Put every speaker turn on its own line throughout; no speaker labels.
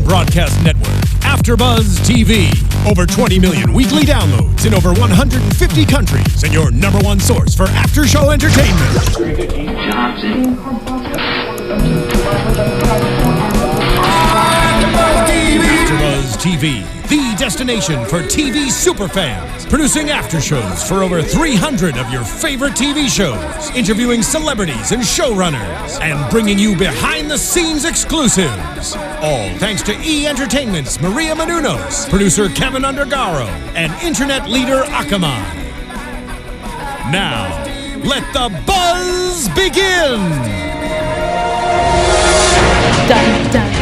broadcast network, AfterBuzz TV. Over 20 million weekly downloads in over 150 countries, and your number one source for after-show entertainment. AfterBuzz TV, the destination for TV superfans, producing after-shows for over 300 of your favorite TV shows, interviewing celebrities and showrunners, and bringing you behind-the-scenes exclusives. All thanks to E! Entertainment's Maria Menounos, producer Kevin Undergaro, and internet leader Akamai. Now, let the buzz begin!
Dun, dun.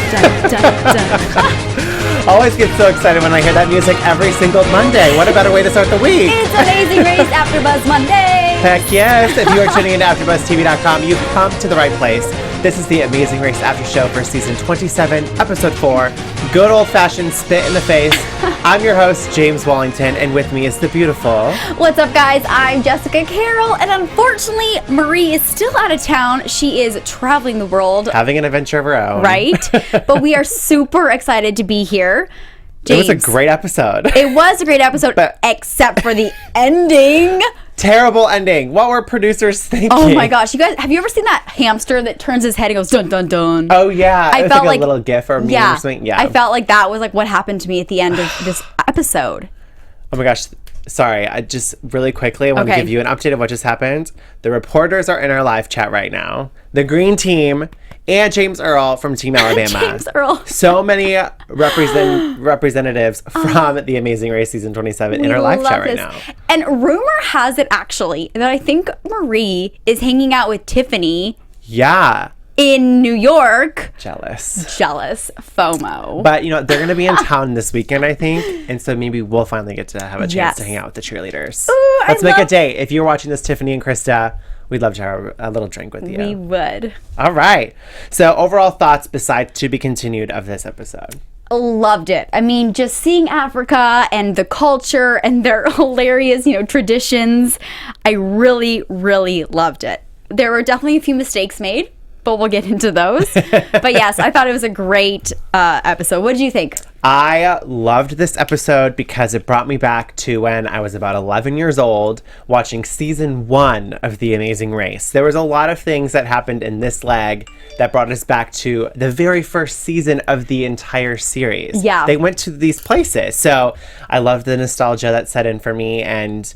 Dun, dun, dun.
Always get so excited when I hear that music every single Monday. What a better way to start the week?
It's Amazing Race AfterBuzz Monday.
Heck yes. If you are tuning into AfterBuzzTV.com, you've come to the right place. This is the Amazing Race After Show for Season 27, Episode 4. Good old-fashioned spit in the face. I'm your host, James Wallington, and with me is the beautiful...
What's up, guys? I'm Jessica Carroll, and unfortunately, Marie is still out of town. She is traveling the world.
Having an adventure of her own.
Right? But we are super excited to be here. James,
it was a great episode.
It was a great episode, except for the ending.
Terrible ending. What were producers thinking?
Oh my gosh, you guys, have you ever seen that hamster that turns his head and goes dun dun dun?
Oh yeah,
I felt like
a little gif or meme or something. Yeah,
I felt like that was like what happened to me at the end of this episode.
Oh my gosh, sorry. I just really quickly I want to give you an update of what just happened. The reporters are in our live chat right now. The green team and James Earl from Team Alabama.
James Earl.
So many representatives from The Amazing Race Season 27 in our live chat right now.
And rumor has it actually that I think Marie is hanging out with Tiffany.
Yeah.
In New York.
Jealous.
FOMO.
But, you know, they're going to be in town this weekend, I think. And so maybe we'll finally get to have a chance to hang out with the cheerleaders.
Ooh,
Let's make a date. If you're watching this, Tiffany and Krista, we'd love to have a little drink with you.
We would.
All right. So overall thoughts besides to be continued of this episode.
Loved it. I mean, just seeing Africa and the culture and their hilarious, traditions. I really, really loved it. There were definitely a few mistakes made, but we'll get into those. But yes, I thought it was a great episode. What did you think?
I loved this episode because it brought me back to when I was about 11 years old watching Season 1 of The Amazing Race. There was a lot of things that happened in this leg that brought us back to the very first season of the entire series.
Yeah.
They went to these places. So I loved the nostalgia that set in for me, and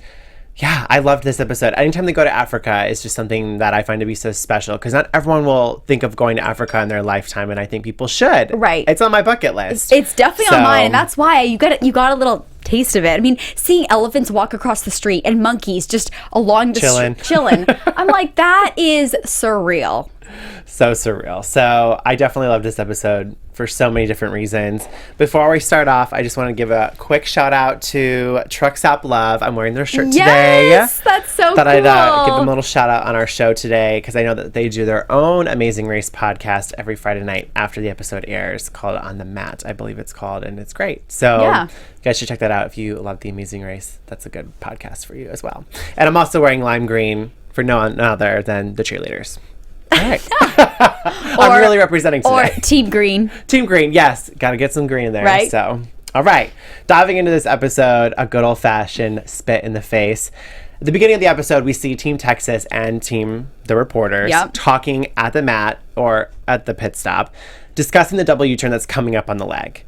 yeah, I loved this episode. Anytime they go to Africa, it's just something that I find to be so special because not everyone will think of going to Africa in their lifetime, and I think people should.
Right.
It's on my bucket list.
It's definitely on mine, and that's why you got a little taste of it. I mean, seeing elephants walk across the street and monkeys just along the street chilling. I'm like, that is surreal.
So surreal. So I definitely loved this episode for so many different reasons. Before we start off, I just want to give a quick shout out to Truck Stop Love. I'm wearing their shirt today.
Yes, that's so
Thought
cool.
I'd give them a little shout out on our show today because I know that they do their own Amazing Race podcast every Friday night after the episode airs called On the Mat, I believe it's called, and it's great. So you guys should check that out if you love The Amazing Race. That's a good podcast for you as well. And I'm also wearing lime green for no other than the cheerleaders. All right. I'm really representing today.
Or Team Green.
Team Green, yes. Got to get some green in there.
Right.
So, all right. Diving into this episode, a good old-fashioned spit in the face. At the beginning of the episode, we see Team Texas and Team the reporters talking at the mat or at the pit stop, discussing the double U-turn that's coming up on the leg.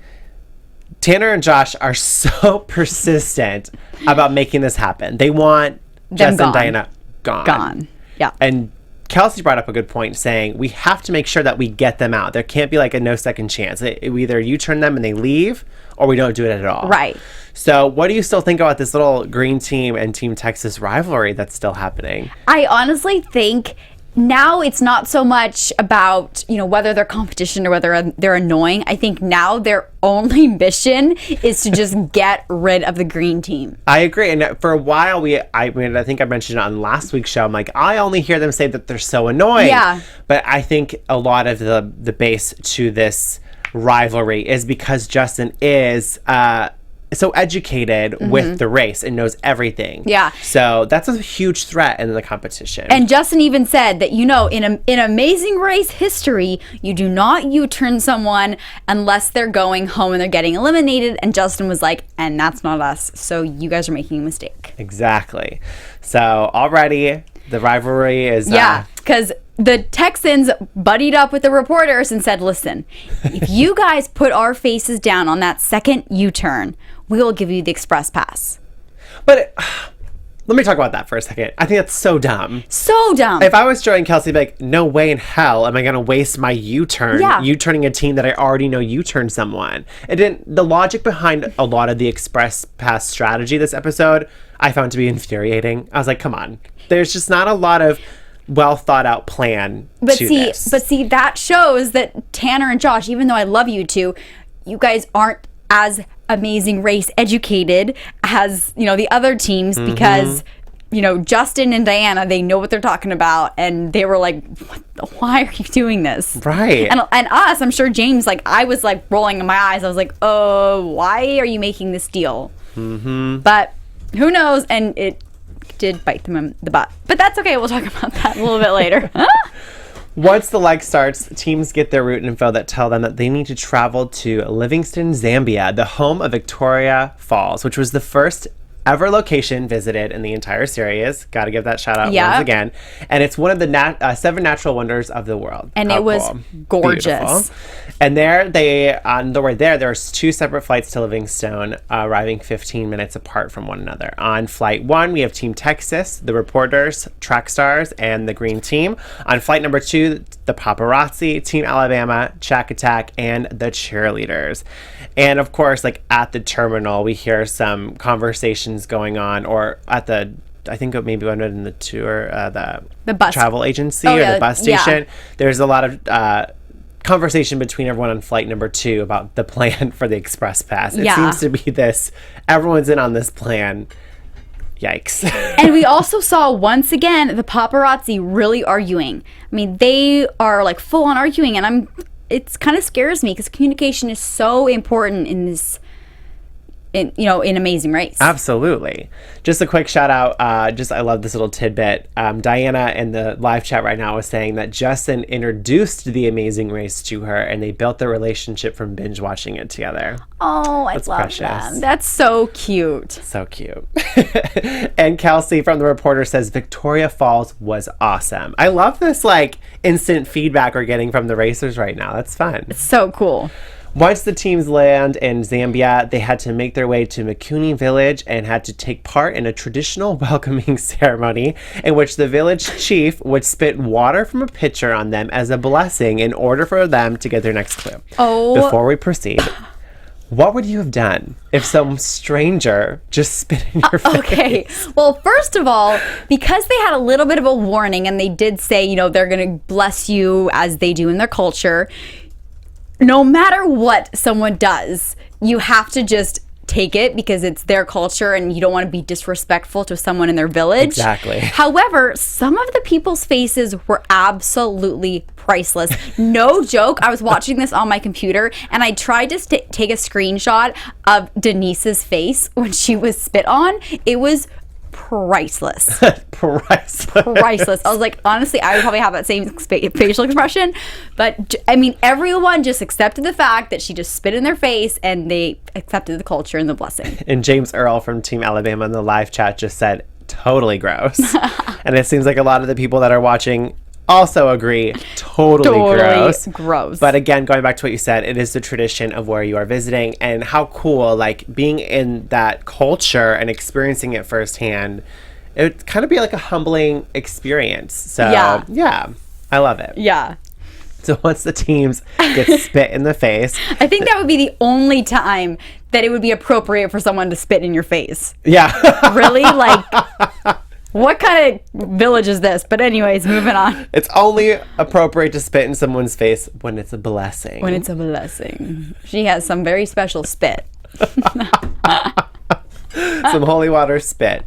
Tanner and Josh are so persistent about making this happen. They want Jess and Diana gone.
Yeah.
And Kelsey brought up a good point saying we have to make sure that we get them out. There can't be like a no second chance. We either U-turn them and they leave or we don't do it at all.
Right.
So what do you still think about this little green team and Team Texas rivalry that's still happening?
I honestly think now it's not so much about, whether they're competition or whether they're annoying. I think now their only mission is to just get rid of the green team.
I agree. And for a while, I think I mentioned it on last week's show. I'm like, I only hear them say that they're so annoying.
Yeah.
But I think a lot of the base to this rivalry is because Justin is so educated with the race and knows everything.
Yeah.
So that's a huge threat in the competition.
And Justin even said that, you know, in Amazing Race history, you do not U-turn someone unless they're going home and they're getting eliminated. And Justin was like, and that's not us. So you guys are making a mistake.
Exactly. So already the rivalry is...
Yeah, because the Texans buddied up with the reporters and said, listen, if you guys put our faces down on that second U-turn, we will give you the express pass.
But let me talk about that for a second. I think that's so dumb.
So dumb.
If I was Joey and Kelsey, I'd be like, no way in hell am I going to waste my U-turn, U-turning a team that I already know U-turned someone. The logic behind a lot of the express pass strategy this episode, I found to be infuriating. I was like, come on. There's just not a lot of well thought out plan to this.
But see, that shows that Tanner and Josh, even though I love you two, you guys aren't as Amazing Race educated as, you know, the other teams, because, you know, Justin and Diana, they know what they're talking about, and they were like, why are you doing this?
Right.
And us, I'm sure James, like, I was like rolling in my eyes. I was like, oh, why are you making this deal? But who knows? And it did bite them in the butt. But that's okay. We'll talk about that a little bit later.
Once the leg starts, teams get their route info that tell them that they need to travel to Livingstone, Zambia, the home of Victoria Falls, which was the first ever location visited in the entire series. Got to give that shout out once again. And it's one of the 7 natural wonders of the world.
And it was gorgeous.
Beautiful. And on the way there's 2 separate flights to Livingstone, arriving 15 minutes apart from one another. On flight 1, we have Team Texas, the reporters, track stars, and the green team. On flight number 2, the paparazzi, Team Alabama, Shack Attack, and the cheerleaders. And of course, like at the terminal, we hear some conversations going on, or at the, I think it maybe went in the tour, the
bus
travel agency or the bus station. There's a lot of conversation between everyone on flight number 2 about the plan for the express pass. It seems to be this, everyone's in on this plan. Yikes.
And we also saw, once again, the paparazzi really arguing. I mean, they are like full on arguing, and it kind of scares me because communication is so important in this, in Amazing Race.
Absolutely. Just a quick shout out. I love this little tidbit. Diana in the live chat right now was saying that Justin introduced the Amazing Race to her, and they built their relationship from binge watching it together.
Oh, I love them. That's so cute.
So cute. And Kelsey from The Reporter says Victoria Falls was awesome. I love this like instant feedback we're getting from the racers right now. That's fun.
It's so cool.
Once the teams land in Zambia, they had to make their way to Mikuni village and had to take part in a traditional welcoming ceremony in which the village chief would spit water from a pitcher on them as a blessing in order for them to get their next clue.
Oh.
Before we proceed, what would you have done if some stranger just spit in your face?
Okay. Well, first of all, because they had a little bit of a warning and they did say, you know, they're going to bless you as they do in their culture, no matter what someone does, you have to just take it because it's their culture and you don't want to be disrespectful to someone in their village.
Exactly.
However, some of the people's faces were absolutely priceless. No joke. I was watching this on my computer and I tried to take a screenshot of Denise's face when she was spit on. It was priceless. Priceless. I was like, honestly, I would probably have that same facial expression. But I mean, everyone just accepted the fact that she just spit in their face and they accepted the culture and the blessing.
And James Earl from Team Alabama in the live chat just said, totally gross. And it seems like a lot of the people that are watching also agree, totally gross. But again, going back to what you said, it is the tradition of where you are visiting, and how cool, like being in that culture and experiencing it firsthand, it would kind of be like a humbling experience. So yeah, I love it.
Yeah.
So once the teams get spit in the face,
I think that would be the only time that it would be appropriate for someone to spit in your face.
Yeah.
Really? Like, what kind of village is this? But anyways, moving on.
It's only appropriate to spit in someone's face when it's a blessing.
When it's a blessing. She has some very special spit.
Some holy water spit.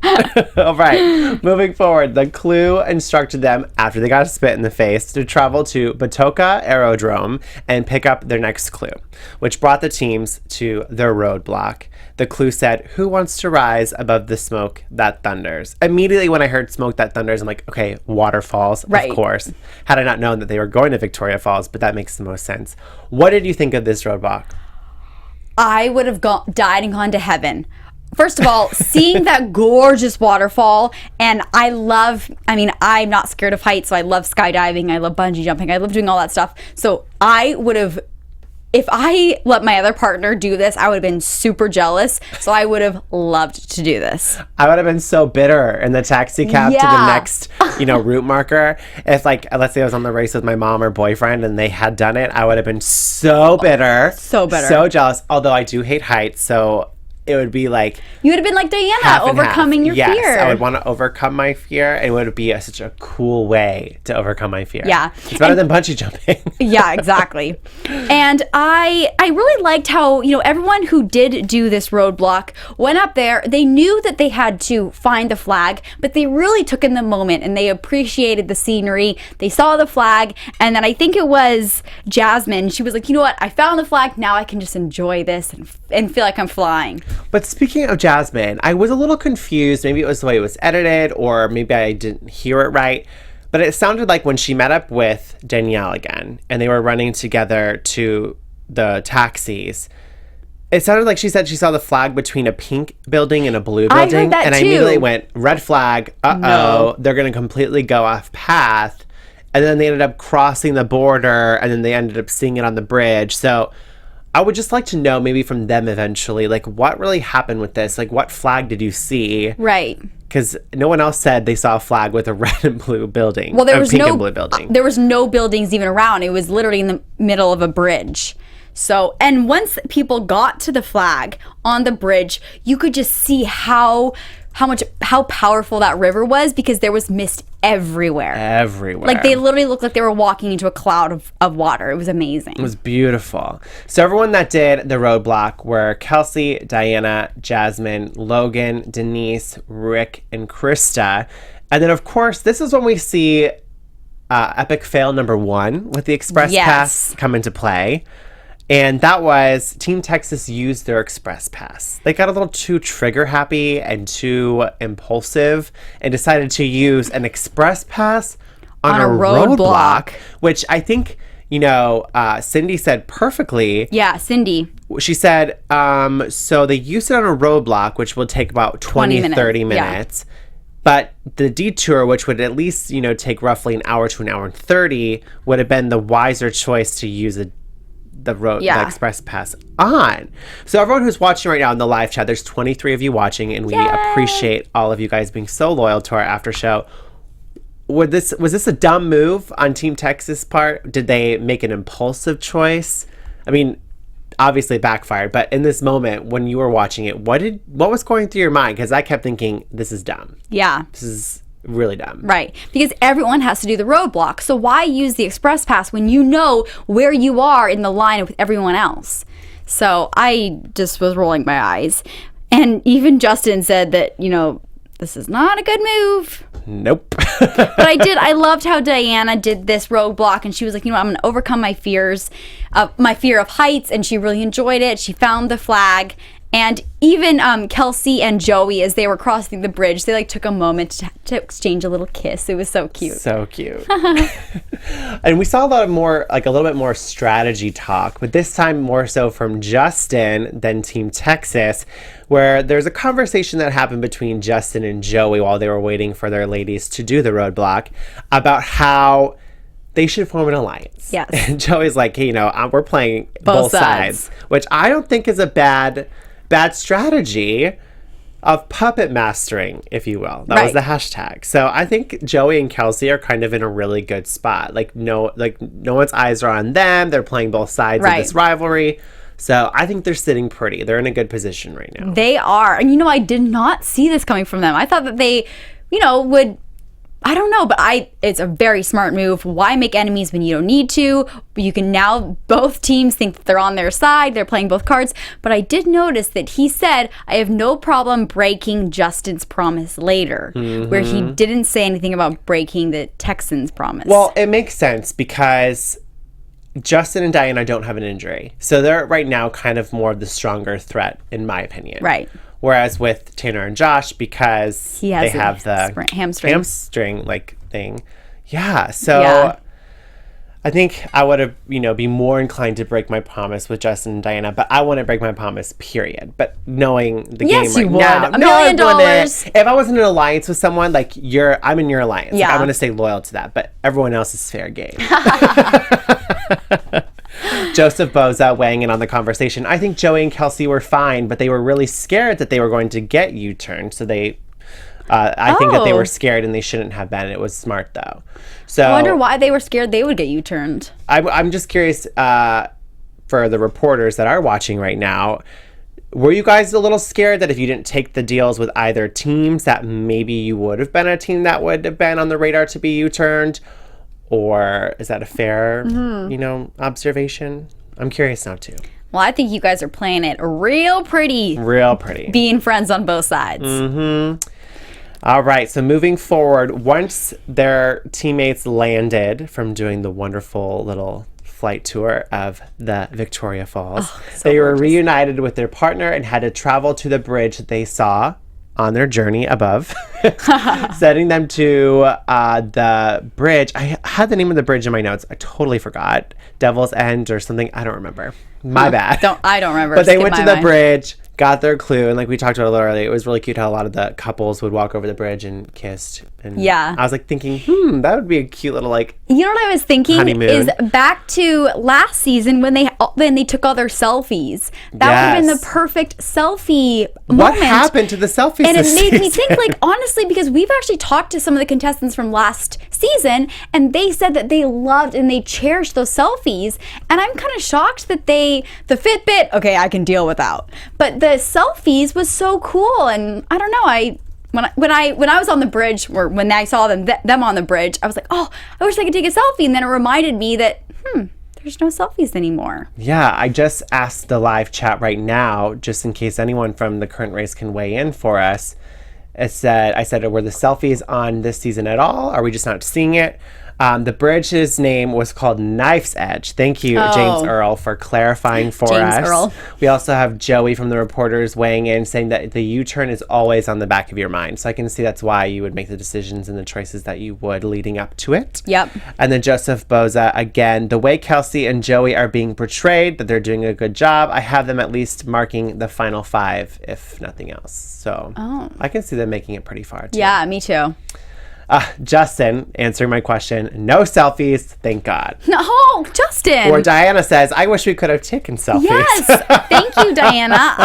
All right. Moving forward, the Clue instructed them, after they got spit in the face, to travel to Batoka Aerodrome and pick up their next clue, which brought the teams to their roadblock. The Clue said, "Who wants to rise above the smoke that thunders?" Immediately when I heard smoke that thunders, I'm like, okay, waterfalls,
right.
Of course. Had I not known that they were going to Victoria Falls, but that makes the most sense. What did you think of this roadblock?
I would have died and gone to heaven. First of all, seeing that gorgeous waterfall, and I'm not scared of heights, so I love skydiving, I love bungee jumping, I love doing all that stuff. So I would have, if I let my other partner do this, I would have been super jealous. So I would have loved to do this.
I would have been so bitter in the taxi cab to the next, route marker. If, let's say I was on the race with my mom or boyfriend and they had done it, I would have been so bitter.
So bitter.
So jealous. Although I do hate heights, so it would be like...
You would have been like Diana, overcoming your fear.
Yes, I would want to overcome my fear. It would be such a cool way to overcome my fear.
Yeah.
It's better than bungee jumping.
Yeah, exactly. And I really liked how, everyone who did do this roadblock went up there. They knew that they had to find the flag, but they really took in the moment and they appreciated the scenery. They saw the flag, and then I think it was Jasmine. She was like, you know what? I found the flag. Now I can just enjoy this and feel like I'm flying.
But speaking of Jasmine, I was a little confused. Maybe it was the way it was edited, or maybe I didn't hear it right. But it sounded like when she met up with Danielle again, and they were running together to the taxis, it sounded like she said she saw the flag between a pink building and a blue building.
I heard that
and
too.
I immediately went, red flag,
No.
They're going to completely go off path. And then they ended up crossing the border, and then they ended up seeing it on the bridge. So I would just like to know, maybe from them eventually, what really happened with this? What flag did you see?
Right.
Because no one else said they saw a flag with a red and blue building.
Well, there was
pink and blue building.
There was no buildings even around. It was literally in the middle of a bridge. So, and once people got to the flag on the bridge, you could just see how powerful that river was, because there was mist everywhere.
Everywhere.
They literally looked like they were walking into a cloud of water. It was amazing.
It was beautiful. So everyone that did the roadblock were Kelsey, Diana, Jasmine, Logan, Denise, Rick, and Krista. And then, of course, this is when we see epic fail number 1 with the Express Pass come into play. And that was Team Texas used their Express Pass. They got a little too trigger happy and too impulsive and decided to use an Express Pass on a roadblock, which I think, Cindy said perfectly.
Yeah, Cindy.
She said, so they used it on a roadblock, which will take about 20 30 minutes. Yeah. But the detour, which would at least, take roughly an hour to an hour and 30, would have been the wiser choice to use the Express Pass on. So everyone who's watching right now in the live chat, there's 23 of you watching, and we appreciate all of you guys being so loyal to our after show. Was this a dumb move on Team Texas' part? Did they make an impulsive choice? I mean, obviously it backfired, but in this moment when you were watching it, what was going through your mind? Because I kept thinking, this is dumb.
Yeah.
This is really dumb.
Right. Because everyone has to do the roadblock. So why use the Express Pass when you know where you are in the line with everyone else? So I just was rolling my eyes. And even Justin said that, this is not a good move.
Nope.
But I loved how Diana did this roadblock, and she was like, I'm going to overcome my fears, my fear of heights, and she really enjoyed it. She found the flag. And even Kelsey and Joey, as they were crossing the bridge, they took a moment to exchange a little kiss. It was so cute.
So cute. And we saw a little bit more strategy talk, but this time more so from Justin than Team Texas, where there's a conversation that happened between Justin and Joey while they were waiting for their ladies to do the roadblock about how they should form an alliance.
Yes.
And Joey's like, hey, we're playing both sides, which I don't think is a bad strategy of puppet mastering, if you will. That was the hashtag. So I think Joey and Kelsey are kind of in a really good spot. No one's eyes are on them. They're playing both sides of this rivalry. So I think they're sitting pretty. They're in a good position right now.
They are. And I did not see this coming from them. I thought that they, would I don't know, but it's a very smart move. Why make enemies when you don't need to? You can now, both teams think that they're on their side. They're playing both cards. But I did notice that he said, I have no problem breaking Justin's promise later, where he didn't say anything about breaking the Texans' promise.
Well, it makes sense because Justin and Diana don't have an injury. So they're right now kind of more of the stronger threat, in my opinion. Right. Whereas with Tanner and Josh, because they have the hamstring like thing. Yeah. So I think I would have, be more inclined to break my promise with Justin and Diana, but I wouldn't break my promise, period. But knowing the game right now,
$1 million.
If I was in an alliance with someone, like I'm in your alliance. Yeah. I'm going to stay loyal to that, but everyone else is fair game. Joseph Boza weighing in on the conversation. I think Joey and Kelsey were fine, but they were really scared that they were going to get U-turned. So I think that they were scared and they shouldn't have been. It was smart though. So
I wonder why they were scared they would get U-turned.
I'm just curious for the reporters that are watching right now. Were you guys a little scared that if you didn't take the deals with either teams that maybe you would have been a team that would have been on the radar to be U-turned? Or is that a fair, observation? I'm curious now, too.
Well, I think you guys are playing it real pretty.
Real pretty.
Being friends on both sides.
All right. So moving forward, once their teammates landed from doing the wonderful little flight tour of the Victoria Falls, they were reunited with their partner and had to travel to the bridge that they saw on their journey above, sending them to the bridge. I had the name of the bridge in my notes. I totally forgot. Devil's End or something. I don't remember. My bad.
I don't remember.
But they went to the bridge, got their clue, and like we talked about a little earlier, it was really cute how a lot of the couples would walk over the bridge and kissed. And I was like thinking, that would be a cute little like
You know what I was thinking honeymoon. Is back to last season when they took all their selfies. That would have been the perfect selfie moment.
What happened to the selfies?
And it made me think, like, honestly, because we've actually talked to some of the contestants from last season, and they said that they loved and they cherished those selfies. And I'm kind of shocked that the Fitbit, okay, I can deal without. But the selfies was so cool, and I don't know, when I was on the bridge, or when I saw them on the bridge, I was like, oh, I wish I could take a selfie. And then it reminded me that, there's no selfies anymore.
Yeah, I just asked the live chat right now, just in case anyone from the current race can weigh in for us. I said, were the selfies on this season at all? Are we just not seeing it? The bridge's name was called Knife's Edge. Thank you, James Earl, for clarifying for us. Earl. We also have Joey from the reporters weighing in, saying that the U-turn is always on the back of your mind. So I can see that's why you would make the decisions and the choices that you would leading up to it.
Yep.
And then Joseph Boza, again, the way Kelsey and Joey are being portrayed, that they're doing a good job, I have them at least marking the final 5, if nothing else. So I can see them making it pretty far, too.
Yeah, me too.
Justin, answering my question, no selfies, thank God.
No, Justin.
Or Diana says, I wish we could have taken selfies.
Yes, thank you, Diana.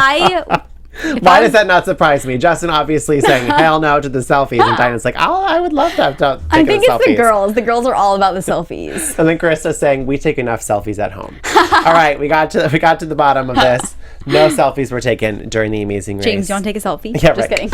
Why does that not surprise me? Justin obviously saying hell no to the selfies, and Diana's like, I would love to have taken
I think it's
selfies.
the girls. The girls are all about the selfies.
And then Krista's saying, we take enough selfies at home. All right, we got to the bottom of this. No selfies were taken during the Amazing Race.
James, you want to take a selfie?
Yeah,
Just
kidding.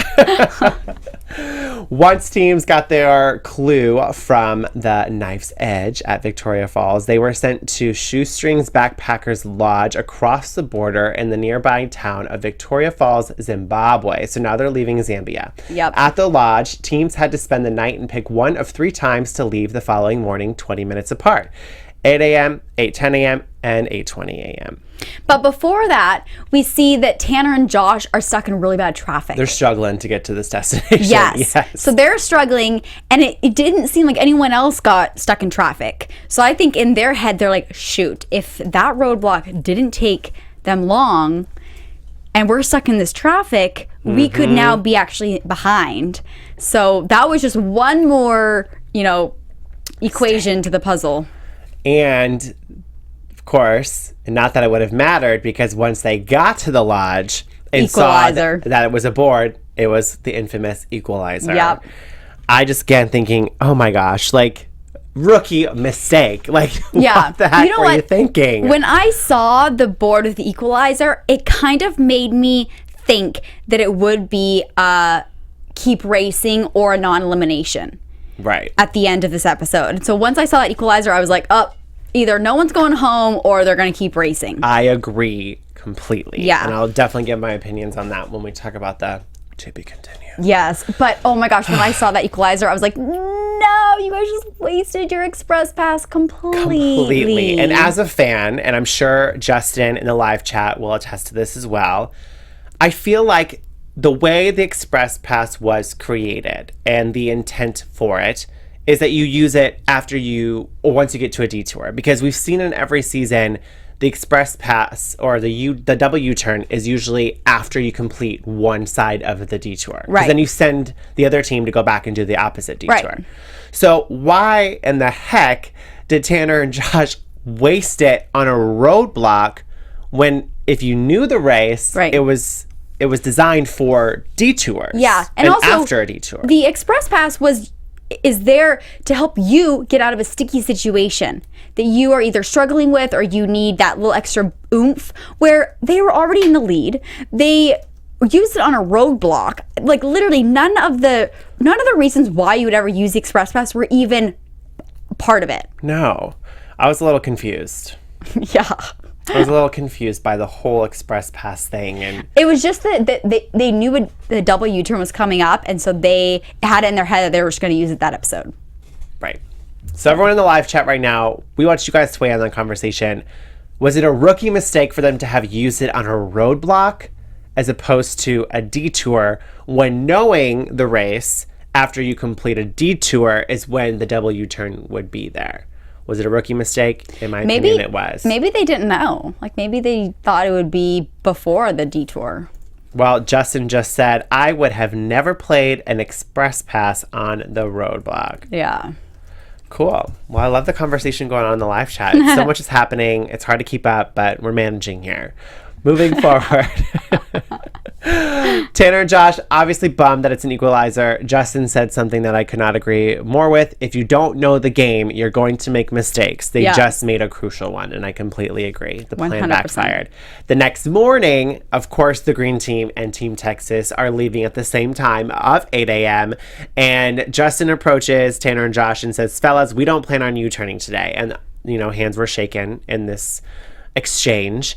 Once teams got their clue from the Knife's Edge at Victoria Falls, they were sent to Shoestrings Backpackers Lodge across the border in the nearby town of Victoria Falls, Zimbabwe. So now they're leaving Zambia.
Yep.
At the lodge, teams had to spend the night and pick one of 3 times to leave the following morning, 20 minutes apart. 8 a.m., 8:10 a.m., and 8:20 a.m.
But before that, we see that Tanner and Josh are stuck in really bad traffic.
They're struggling to get to this destination.
Yes. So they're struggling, and it didn't seem like anyone else got stuck in traffic. So I think in their head, they're like, shoot, if that roadblock didn't take them long, and we're stuck in this traffic, we could now be actually behind. So that was just one more, equation to the puzzle.
And of course, not that it would have mattered, because once they got to the lodge and saw that it was aboard, it was the infamous equalizer.
Yep.
I just began thinking, oh my gosh, like, rookie mistake. Like, what the heck were you thinking?
When I saw the board with the equalizer, it kind of made me think that it would be keep racing or a non-elimination.
Right.
At the end of this episode. And so once I saw that equalizer, I was like, oh, either no one's going home or they're going to keep racing.
I agree completely.
Yeah.
And I'll definitely give my opinions on that when we talk about the to be continued.
Yes. But oh my gosh, when I saw that equalizer, I was like, no, you guys just wasted your express pass completely.
And as a fan, and I'm sure Justin in the live chat will attest to this as well, I feel like the way the express pass was created and the intent for it is that you use it after you, or once you get to a detour. Because we've seen in every season, the express pass or the double U-turn is usually after you complete one side of the detour.
Right.
Then you send the other team to go back and do the opposite detour.
Right.
So why in the heck did Tanner and Josh waste it on a roadblock when, if you knew the race,
right,
it was designed for detours.
Yeah, and also
after a detour,
the express pass is there to help you get out of a sticky situation that you are either struggling with or you need that little extra oomph, where they were already in the lead. They used it on a roadblock. Like literally none of the reasons why you would ever use the express pass were even part of it.
No. I was a little confused.
Yeah.
I was a little confused by the whole express pass thing, and
it was just that they knew the double U-turn was coming up, and so they had it in their head that they were just going to use it that episode.
Right. So everyone in the live chat right now, we want you guys to weigh in on the conversation. Was it a rookie mistake for them to have used it on a roadblock as opposed to a detour, when knowing the race after you complete a detour is when the double U-turn would be there? Was it a rookie mistake? In my opinion, it was.
Maybe they didn't know. Like, maybe they thought it would be before the detour.
Well, Justin just said, I would have never played an express pass on the roadblock.
Yeah.
Cool. Well, I love the conversation going on in the live chat. So much is happening. It's hard to keep up, but we're managing here. Moving forward. Tanner and Josh, obviously bummed that it's an equalizer. Justin said something that I could not agree more with. If you don't know the game, you're going to make mistakes. They just made a crucial one, and I completely agree. The plan
100%.
backfired. The next morning, of course, the Green Team and Team Texas are leaving at the same time of 8 a.m. And Justin approaches Tanner and Josh and says, fellas, we don't plan on U-turning today. And, hands were shaken in this exchange.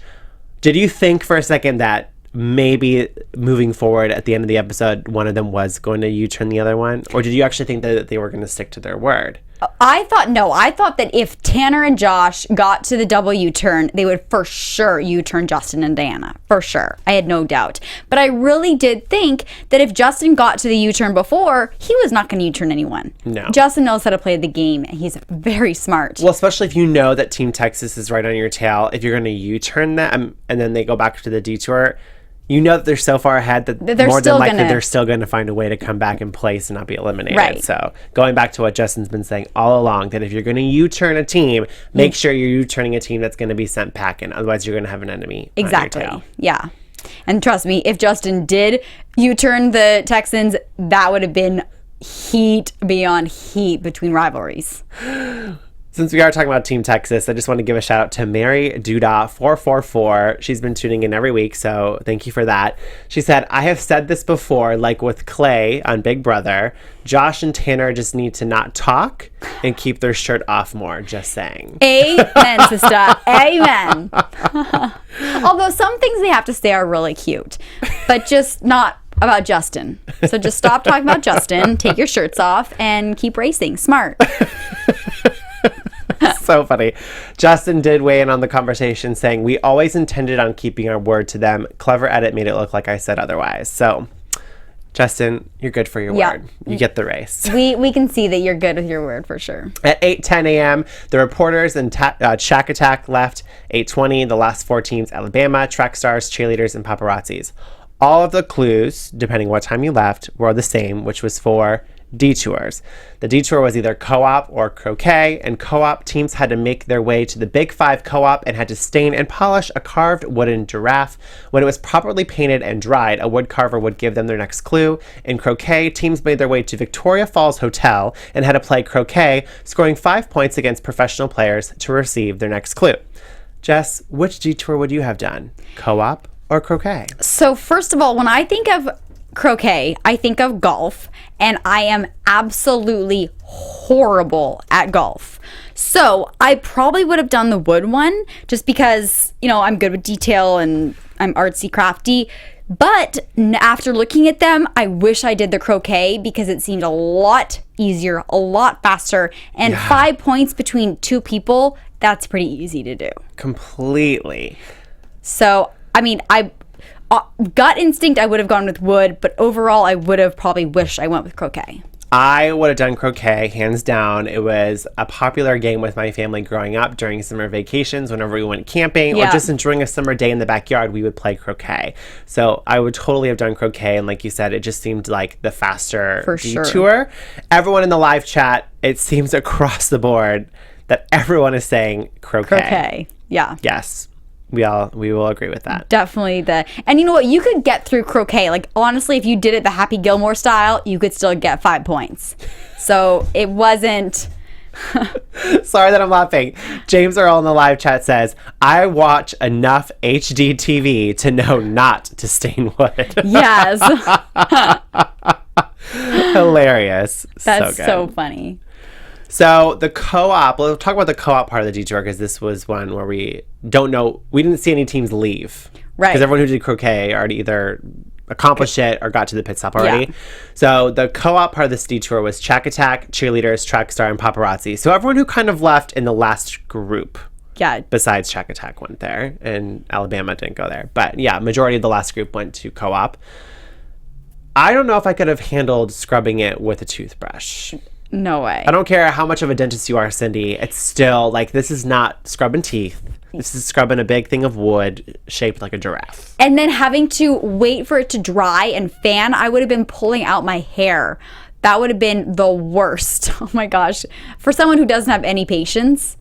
Did you think for a second that maybe moving forward at the end of the episode, one of them was going to U-turn the other one? Or did you actually think that they were going to stick to their word?
I thought that if Tanner and Josh got to the double U-turn, they would for sure U-turn Justin and Diana. For sure. I had no doubt. But I really did think that if Justin got to the U-turn before, he was not going to U-turn anyone.
No.
Justin knows how to play the game, and he's very smart.
Well, especially if you know that Team Texas is right on your tail. If you're going to U-turn them and then they go back to the detour, you know that they're so far ahead that more than likely they're still going to find a way to come back in place and not be eliminated.
Right.
So going back to what Justin's been saying all along, that if you're going to U-turn a team, make sure you're U-turning a team that's going to be sent packing. Otherwise, you're going to have an enemy.
Exactly.
On your tail.
Yeah. And trust me, if Justin did U-turn the Texans, that would have been heat beyond heat between rivalries.
Since we are talking about Team Texas, I just want to give a shout out to Mary Duda444. She's been tuning in every week, so thank you for that. She said, I have said this before, like with Clay on Big Brother, Josh and Tanner just need to not talk and keep their shirt off more, just saying.
Amen, sister. Amen. Although some things they have to say are really cute, but just not about Justin. So just stop talking about Justin, take your shirts off, and keep racing. Smart.
So funny. Justin did weigh in on the conversation saying, we always intended on keeping our word to them. Clever edit made it look like I said otherwise. So, Justin, you're good for your word. You get the race.
We can see that you're good with your word for sure.
At 8:10 a.m., the reporters and Shack Attack left. 8:20, the last 4 teams, Alabama, track stars, cheerleaders, and paparazzis. All of the clues, depending what time you left, were the same, which was for detours. The detour was either co-op or croquet, and co-op teams had to make their way to the Big Five co-op and had to stain and polish a carved wooden giraffe. When it was properly painted and dried, a wood carver would give them their next clue. In croquet, teams made their way to Victoria Falls Hotel and had to play croquet, scoring 5 points against professional players to receive their next clue. Jess, which detour would you have done? Co-op or croquet?
So first of all, when I think of croquet, I think of golf, and I am absolutely horrible at golf. So I probably would have done the wood one just because, I'm good with detail and I'm artsy crafty. But after looking at them, I wish I did the croquet because it seemed a lot easier, a lot faster. And 5 points between two people, that's pretty easy to do.
Completely.
So, gut instinct, I would have gone with wood, but overall, I would have probably wished I went with croquet.
I would have done croquet, hands down. It was a popular game with my family growing up during summer vacations. Whenever we went camping or just enjoying a summer day in the backyard, we would play croquet. So I would totally have done croquet. And like you said, it just seemed like the faster detour. Sure. Everyone in the live chat, it seems across the board that everyone is saying croquet.
Croquet, yeah.
Yes. We will agree with that.
Definitely and you know what? You could get through croquet. Like, honestly, if you did it the Happy Gilmore style, you could still get 5 points. So it wasn't.
Sorry that I'm laughing. James Earl in the live chat says, I watch enough HD TV to know not to stain wood.
Yes.
Hilarious.
That's so funny.
So the co-op, we'll talk about the co-op part of the detour because this was one where we didn't see any teams leave.
Right.
Because everyone who did croquet already either accomplished it or got to the pit stop already. Yeah. So the co-op part of this detour was Shack Attack, cheerleaders, track star, and paparazzi. So everyone who kind of left in the last group.
Yeah.
Besides Shack Attack went there, and Alabama didn't go there. But yeah, majority of the last group went to co-op. I don't know if I could have handled scrubbing it with a toothbrush.
No way.
I don't care how much of a dentist you are, Cindy. It's still, this is not scrubbing teeth. This is scrubbing a big thing of wood shaped like a giraffe.
And then having to wait for it to dry and fan, I would have been pulling out my hair. That would have been the worst. Oh my gosh. For someone who doesn't have any patience,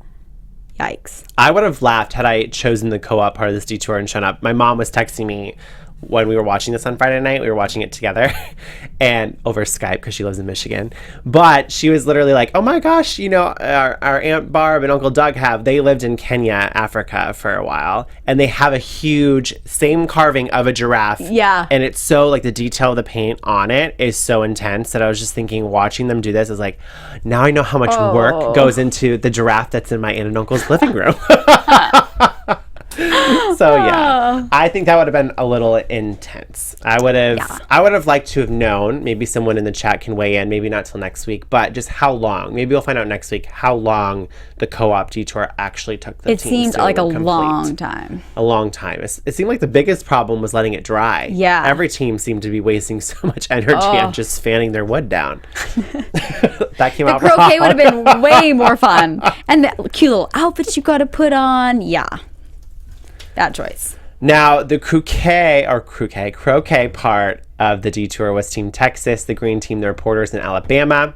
yikes.
I would have laughed had I chosen the co-op part of this detour and shown up. My mom was texting me when we were watching this on Friday night. We were watching it together and over Skype because she lives in Michigan. But she was literally like, oh my gosh, our Aunt Barb and Uncle Doug they lived in Kenya, Africa for a while. And they have a huge, same carving of a giraffe.
Yeah.
And it's so, the detail of the paint on it is so intense that I was just thinking, watching them do this is like, now I know how much work goes into the giraffe that's in my aunt and uncle's living room. So yeah, I think that would have been a little intense. I would have liked to have known. Maybe someone in the chat can weigh in. Maybe not till next week, but just how long. Maybe we'll find out next week how long the co-op detour actually took the teams to complete.
It seemed like a long time.
A long time. It seemed like the biggest problem was letting it dry.
Yeah.
Every team seemed to be wasting so much energy on just fanning their wood down. That came out wrong.
The croquet would have been way more fun. And the cute little outfits you got to put on. Yeah. That choice.
Now, the croquet part of the detour was Team Texas, the green team, the reporters in Alabama.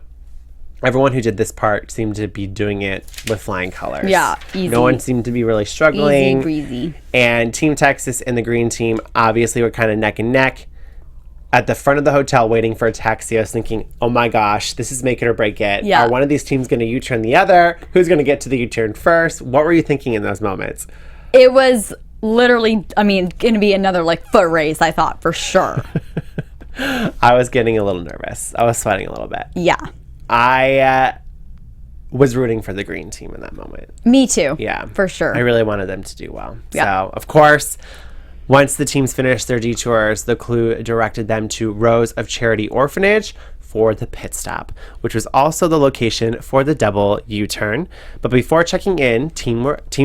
Everyone who did this part seemed to be doing it with flying colors.
Yeah, easy.
No one seemed to be really struggling.
Easy breezy.
And Team Texas and the green team obviously were kind of neck and neck. At the front of the hotel waiting for a taxi, I was thinking, oh my gosh, this is make it or break it.
Yeah.
Are one of these teams going to U-turn the other? Who's going to get to the U-turn first? What were you thinking in those moments?
It was literally, going to be another foot race, I thought, for sure.
I was getting a little nervous. I was sweating a little bit.
Yeah.
I was rooting for the green team in that moment.
Me too.
Yeah.
For sure.
I really wanted them to do well.
Yeah.
So, of course, once the teams finished their detours, the crew directed them to Rose of Charity Orphanage for the pit stop, which was also the location for the double U-turn. But before checking in, teams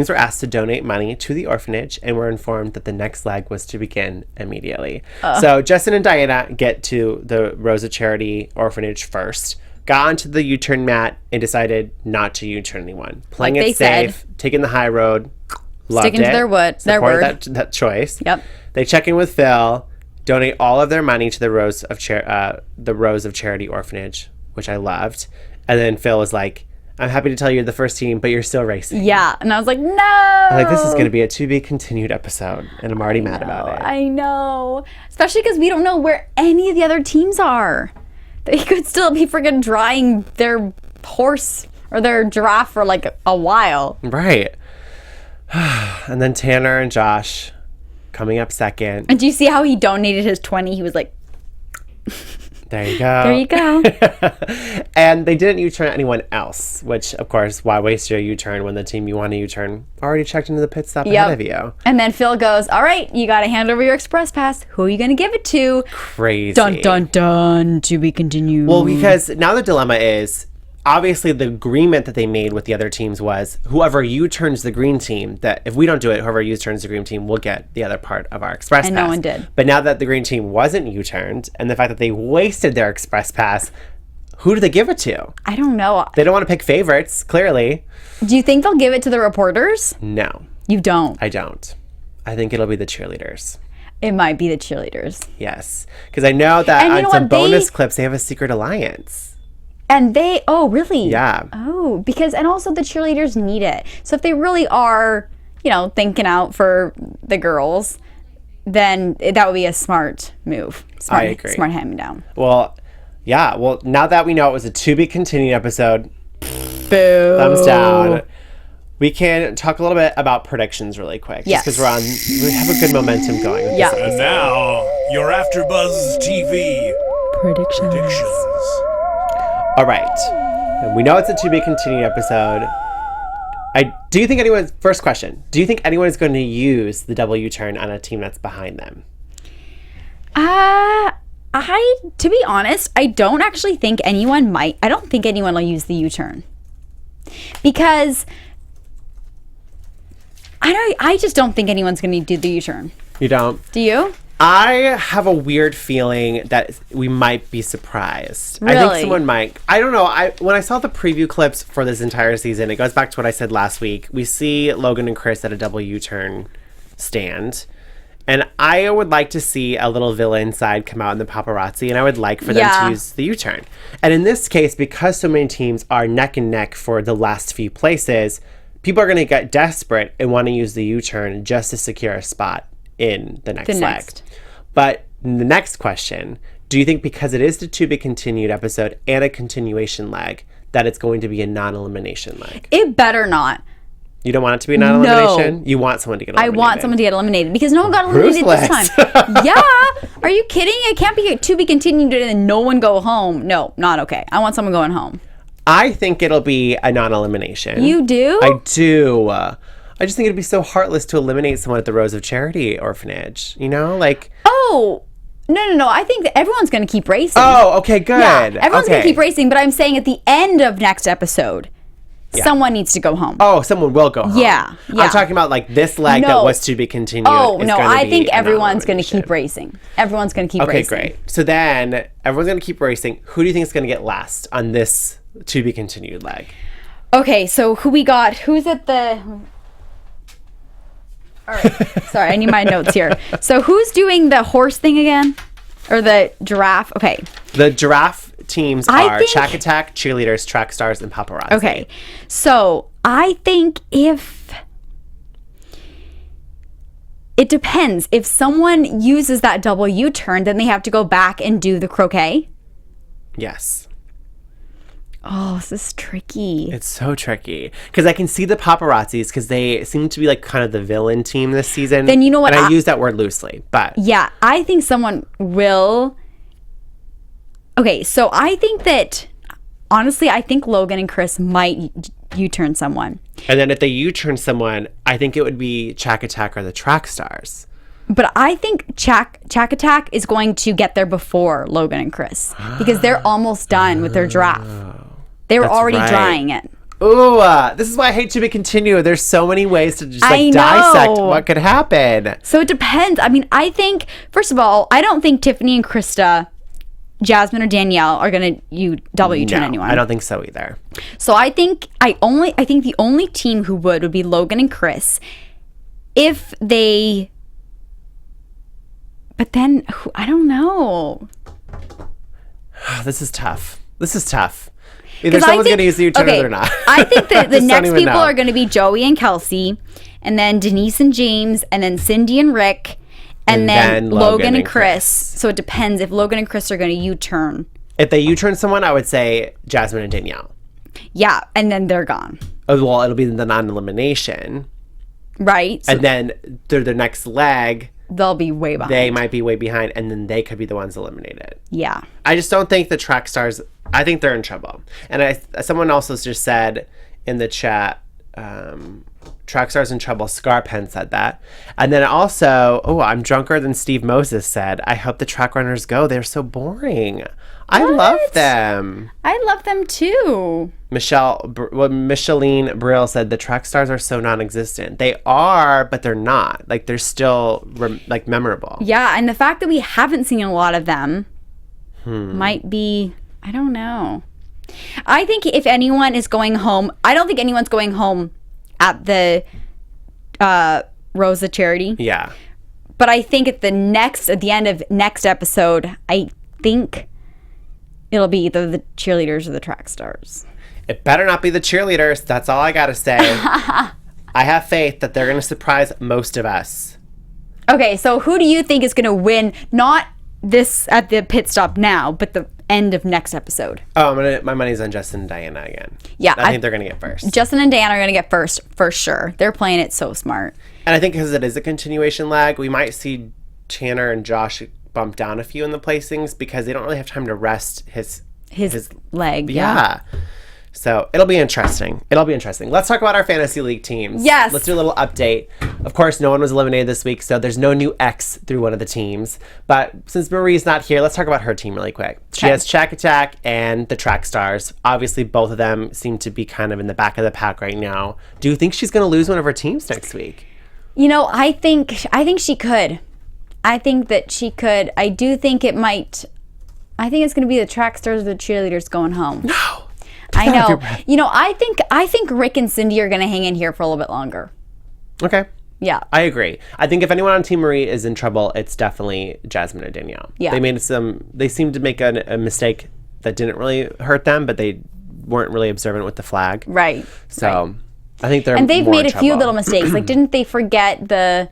were asked to donate money to the orphanage and were informed that the next leg was to begin immediately. So Justin and Diana get to the Rose of Charity Orphanage first, got onto the U-turn mat, and decided not to U-turn anyone. Playing it safe, taking the high road, loved
sticking to their word.
That choice.
Yep.
They check in with Phil, donate all of their money to the Rose of Charity Orphanage, which I loved. And then Phil was like, I'm happy to tell you you're the first team, but you're still racing.
Yeah. And I was like, no.
This is going to be a to be continued episode. And I'm already mad about it.
I know. Especially because we don't know where any of the other teams are. They could still be freaking drying their horse or their giraffe for a while.
Right. And then Tanner and Josh coming up second.
And do you see how he donated his 20? He was like,
There you go.
There you go.
And they didn't U-turn anyone else, which, of course, why waste your U-turn when the team you want to U-turn already checked into the pit stop ahead of you?
And then Phil goes, all right, you got to hand over your express pass. Who are you going to give it to?
Crazy.
Dun, dun, dun. To be continued.
Well, because now the dilemma is, obviously the agreement that they made with the other teams was whoever U-turns the green team, that if we don't do it, whoever U-turns the green team will get the other part of our express pass.
And no one did.
But now that the green team wasn't U-turned, and the fact that they wasted their express pass, who do they give it to?
I don't know.
They don't want to pick favorites, clearly.
Do you think they'll give it to the reporters?
No.
You don't?
I don't. I think it'll be the cheerleaders.
It might be the cheerleaders.
Yes. Because I know that on some bonus clips, they have a secret alliance.
And oh, really?
Yeah.
Oh, and also the cheerleaders need it. So if they really are, thinking out for the girls, then that would be a smart move.
I agree.
Smart hand-me-down.
Well, yeah. Well, now that we know it was a to-be-continued episode,
boo.
Thumbs down. We can talk a little bit about predictions really quick.
Yes.
Just because we have a good momentum going. With
Yeah.
this
And now, your AfterBuzz TV
Predictions.
All right. And we know it's a to-be-continued episode. Do you think first question, do you think anyone is going to use the double U-turn on a team that's behind them?
To be honest, I don't actually think anyone might. I don't think anyone will use the U-turn. Because I just don't think anyone's going to do the U-turn.
You don't?
Do you?
I have a weird feeling that we might be surprised.
Really?
I think someone might. I don't know. When I saw the preview clips for this entire season, it goes back to what I said last week. We see Logan and Chris at a double U-turn stand. And I would like to see a little villain side come out in the paparazzi, and I would like for them to use the U-turn. And in this case, because so many teams are neck and neck for the last few places, people are going to get desperate and want to use the U-turn just to secure a spot in the next leg. But the next question, do you think because it is the to-be-continued episode and a continuation leg, that it's going to be a non-elimination leg?
It better not.
You don't want it to be a non-elimination? You want someone to get eliminated?
I want someone to get eliminated because no one got eliminated this time. Yeah. Are you kidding? It can't be to be continued and then no one go home. No, not okay. I want someone going home.
I think it'll be a non-elimination.
You do?
I do. I just think it'd be so heartless to eliminate someone at the Rose of Charity orphanage.
Oh, no. I think that everyone's going to keep racing.
Oh, okay, good.
Yeah, everyone's going to keep racing, but I'm saying at the end of next episode, someone needs to go home.
Oh, someone will go home.
Yeah.
I'm talking about this leg that was to be continued.
Oh, no, I think everyone's going to keep racing. Everyone's going to keep racing.
Okay, great. So then everyone's going to keep racing. Who do you think is going to get last on this to be continued leg?
Okay, so who we got? Who's at the... All right. Sorry, I need my notes here. So who's doing the horse thing again? Or the giraffe? Okay.
The giraffe teams are Shack Attack, Cheerleaders, Track Stars, and Paparazzi.
Okay. So I think if... It depends. If someone uses that double U-turn, then they have to go back and do the croquet?
Yes.
Oh, this is tricky.
It's so tricky. Because I can see the paparazzis because they seem to be kind of the villain team this season.
Then you know what?
And I use that word loosely, but...
Yeah, I think someone will... Okay, so I think that... Honestly, I think Logan and Chris might U-turn someone.
And then if they U-turn someone, I think it would be Shack Attack or the Track Stars.
But I think Shack Attack is going to get there before Logan and Chris. Because they're almost done with their giraffe. They were already drying it.
Ooh, this is why I hate to be continued. There's so many ways to just dissect what could happen.
So it depends. I mean, I think, first of all, I don't think Tiffany and Krista, Jasmine or Danielle are going to double U-turn anyone.
I don't think so either.
So I think the only team who would be Logan and Chris if they... But then, I don't know.
This is tough. Either someone's going to use the U-turn or they're not.
I think that the next people are going to be Joey and Kelsey, and then Denise and James, and then Cindy and Rick, and then Logan and Chris. So it depends if Logan and Chris are going to U-turn.
If they U-turn someone, I would say Jasmine and Danielle.
Yeah, and then they're gone.
Oh, well, it'll be the non-elimination.
Right.
And then their next leg...
they'll be way behind.
They might be way behind, and then they could be the ones eliminated.
Yeah.
I just don't think the track stars, I think they're in trouble. And someone also just said in the chat, track stars in trouble. Scarpen said that. And then also, I'm drunker than Steve Moses said, I hope the track runners go. They're so boring. I love them.
I love them too.
Micheline Brill said the track stars are so non-existent. They are, but they're not. Like, they're still memorable.
Yeah, and the fact that we haven't seen a lot of them might be, I don't know. I think if anyone is going home, I don't think anyone's going home at the Rosa charity.
Yeah.
But I think at the end of next episode, I think it'll be either the cheerleaders or the track stars.
It better not be the cheerleaders. That's all I gotta say. I have faith that they're gonna surprise most of us.
Okay, so who do you think is gonna win? Not this at the pit stop now, but the end of next episode.
Oh, my money's on Justin and Diana again.
Yeah,
I think they're gonna get first.
Justin and Diana are gonna get first for sure. They're playing it so smart.
And I think because it is a continuation lag, we might see Tanner and Josh bump down a few in the placings because they don't really have time to rest his
leg.
Yeah. So it'll be interesting. Let's talk about our fantasy league teams.
Yes.
Let's do a little update. Of course, no one was eliminated this week, so there's no new X through one of the teams. But since Marie's not here, let's talk about her team really quick. She has Shack Attack and the Track Stars. Obviously, both of them seem to be kind of in the back of the pack right now. Do you think she's going to lose one of her teams next week?
You know, I think she could. I think that she could. I do think it might. I think it's going to be the Track Stars or the cheerleaders going home.
No.
I know. You know, I think Rick and Cindy are going to hang in here for a little bit longer.
Okay.
Yeah.
I agree. I think if anyone on Team Marie is in trouble, it's definitely Jasmine and Danielle.
Yeah.
They seemed to make a mistake that didn't really hurt them, but they weren't really observant with the flag.
Right.
So
right.
I think they're
and they've
more
made
in
a few
trouble.
little mistakes. Like, didn't they forget the?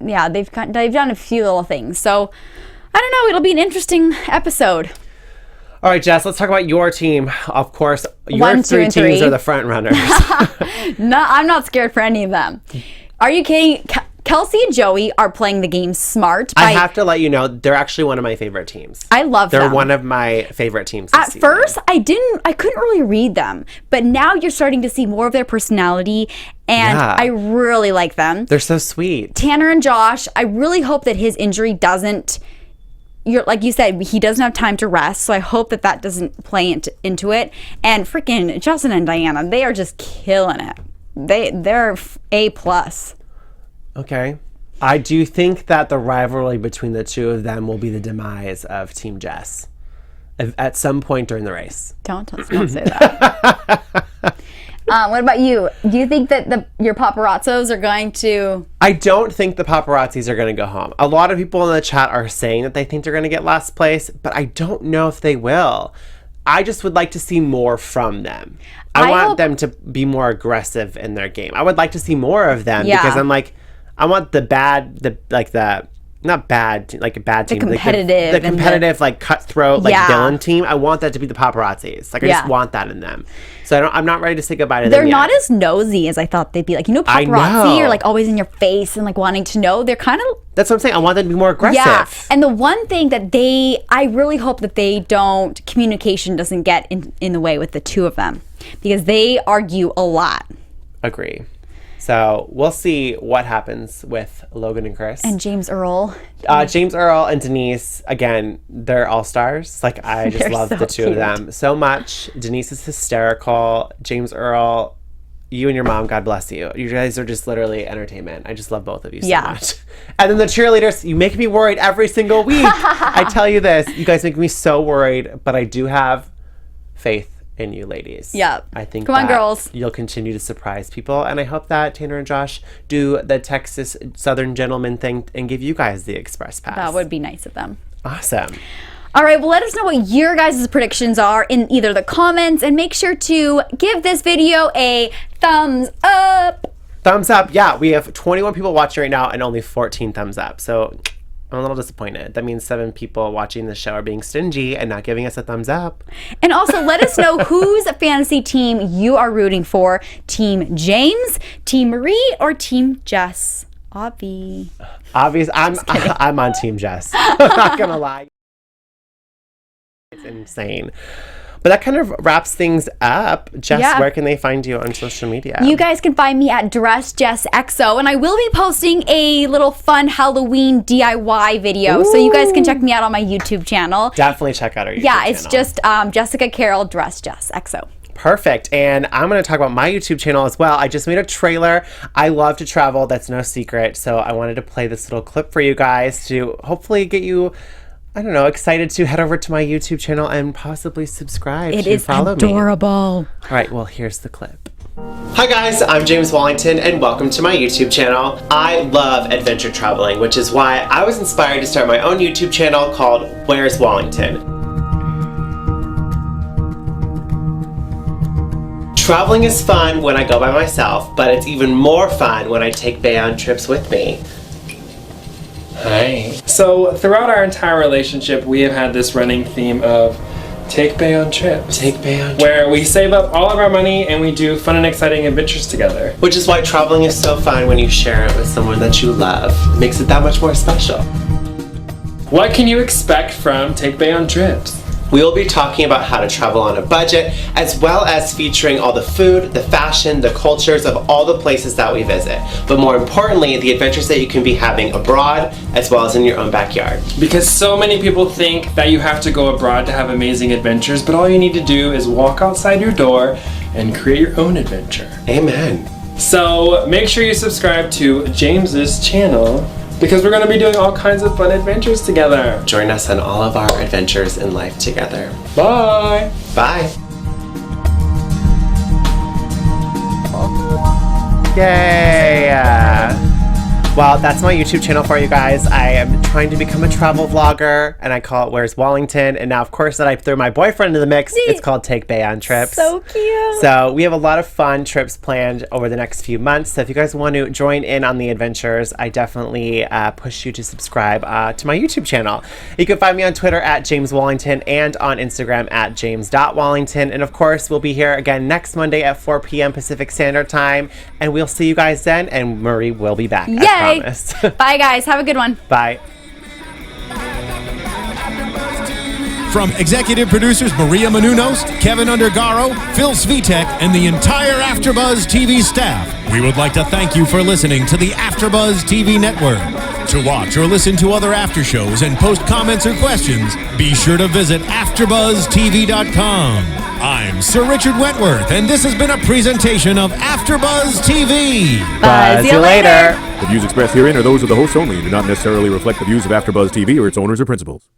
Yeah, they've done a few little things. So I don't know. It'll be an interesting episode.
All right, Jess, let's talk about your team. Of course, your
1, 2,
three
and
teams
3.
are the front runners.
No, I'm not scared for any of them. Are you kidding? Kelsey and Joey are playing the game smart.
I have to let you know, they're actually one of my favorite teams.
I love them.
They're one of my favorite teams this season.
At first, I couldn't really read them, but now you're starting to see more of their personality, and
Yeah.
I really like them.
They're so sweet.
Tanner and Josh, I really hope that his injury doesn't. Like you said, he doesn't have time to rest, so I hope that doesn't play into it. And freaking Justin and Diana, they are just killing it. They're A+.
Okay. I do think that the rivalry between the two of them will be the demise of Team Jess at some point during the race.
Don't say that. What about you? Do you think that your paparazzos are going to...
I don't think the paparazzis are going to go home. A lot of people in the chat are saying that they think they're going to get last place, but I don't know if they will. I just would like to see more from them. I want them to be more aggressive in their game. I would like to see more of them because I'm like, I want not bad, like a bad team.
The competitive.
The competitive, like cutthroat, like villain team. I want that to be the paparazzis. Like I just want that in them. So I'm not ready to say goodbye to them.
They're not as nosy as I thought they'd be. Like, paparazzi are like always in your face and like wanting to know. They're kind of...
That's what I'm saying. I want them to be more aggressive.
Yeah. And the one thing that I really hope that communication doesn't get in the way with the two of them, because they argue a lot.
Agree. So we'll see what happens with Logan and Chris.
And James Earl.
James Earl and Denise, again, they're all-stars. Like, I just love the two of them so much. Denise is hysterical. James Earl, you and your mom, God bless you. You guys are just literally entertainment. I just love both of you so much. And then the cheerleaders, you make me worried every single week. I tell you this, you guys make me so worried, but I do have faith in you ladies.
Yeah.
I think
Come on, girls.
You'll continue to surprise people, and I hope that Tanner and Josh do the Texas Southern Gentleman thing and give you guys the express pass.
That would be nice of them.
Awesome.
All right, well, let us know what your guys' predictions are in either the comments, and make sure to give this video a thumbs up.
Thumbs up. Yeah, we have 21 people watching right now and only 14 thumbs up. So I'm a little disappointed. That means 7 people watching the show are being stingy and not giving us a thumbs up.
And also, let us know whose fantasy team you are rooting for. Team James, Team Marie, or Team Jess?
Obvious. I'm on Team Jess. I'm not gonna lie. It's insane. But that kind of wraps things up. Jess, where can they find you on social media?
You guys can find me at DressJessXO, and I will be posting a little fun Halloween DIY video, so you guys can check me out on my YouTube channel.
Definitely check out our YouTube channel.
Yeah, it's just Jessica Carroll DressJessXO.
Perfect. And I'm going to talk about my YouTube channel as well. I just made a trailer. I love to travel. That's no secret. So I wanted to play this little clip for you guys to hopefully get you, I don't know, excited to head over to my YouTube channel and possibly subscribe
to follow me. It is adorable. All
right, well, here's the clip. Hi guys, I'm James Wallington and welcome to my YouTube channel. I love adventure traveling, which is why I was inspired to start my own YouTube channel called Where's Wallington? Traveling is fun when I go by myself, but it's even more fun when I take Bae on trips with me.
Hi. So throughout our entire relationship, we have had this running theme of take Bae on trips.
Take Bae on trips.
Where we save up all of our money and we do fun and exciting adventures together.
Which is why traveling is so fun when you share it with someone that you love. It makes it that much more special.
What can you expect from Take Bae on Trips?
We will be talking about how to travel on a budget, as well as featuring all the food, the fashion, the cultures of all the places that we visit. But more importantly, the adventures that you can be having abroad, as well as in your own backyard.
Because so many people think that you have to go abroad to have amazing adventures, but all you need to do is walk outside your door and create your own adventure.
Amen.
So make sure you subscribe to James's channel, because we're going to be doing all kinds of fun adventures together.
Join us on all of our adventures in life together.
Bye!
Bye! Yay! Well, that's my YouTube channel for you guys. I am trying to become a travel vlogger, and I call it Where's Wallington. And now, of course, that I threw my boyfriend into the mix, it's called Take Bae on Trips.
So cute.
So we have a lot of fun trips planned over the next few months. So if you guys want to join in on the adventures, I definitely push you to subscribe to my YouTube channel. You can find me on Twitter at James Wallington and on Instagram at james.wallington. And of course, we'll be here again next Monday at 4 p.m. Pacific Standard Time. And we'll see you guys then. And Marie will be back.
Yay! Bye, guys. Have a good one.
Bye.
From executive producers Maria Menounos, Kevin Undergaro, Phil Svitek, and the entire AfterBuzz TV staff, we would like to thank you for listening to the AfterBuzz TV network. To watch or listen to other after shows and post comments or questions, be sure to visit AfterBuzzTV.com. I'm Sir Richard Wentworth, and this has been a presentation of AfterBuzz TV.
Buzz you later.
The views expressed herein are those of the hosts only and do not necessarily reflect the views of AfterBuzz TV or its owners or principals.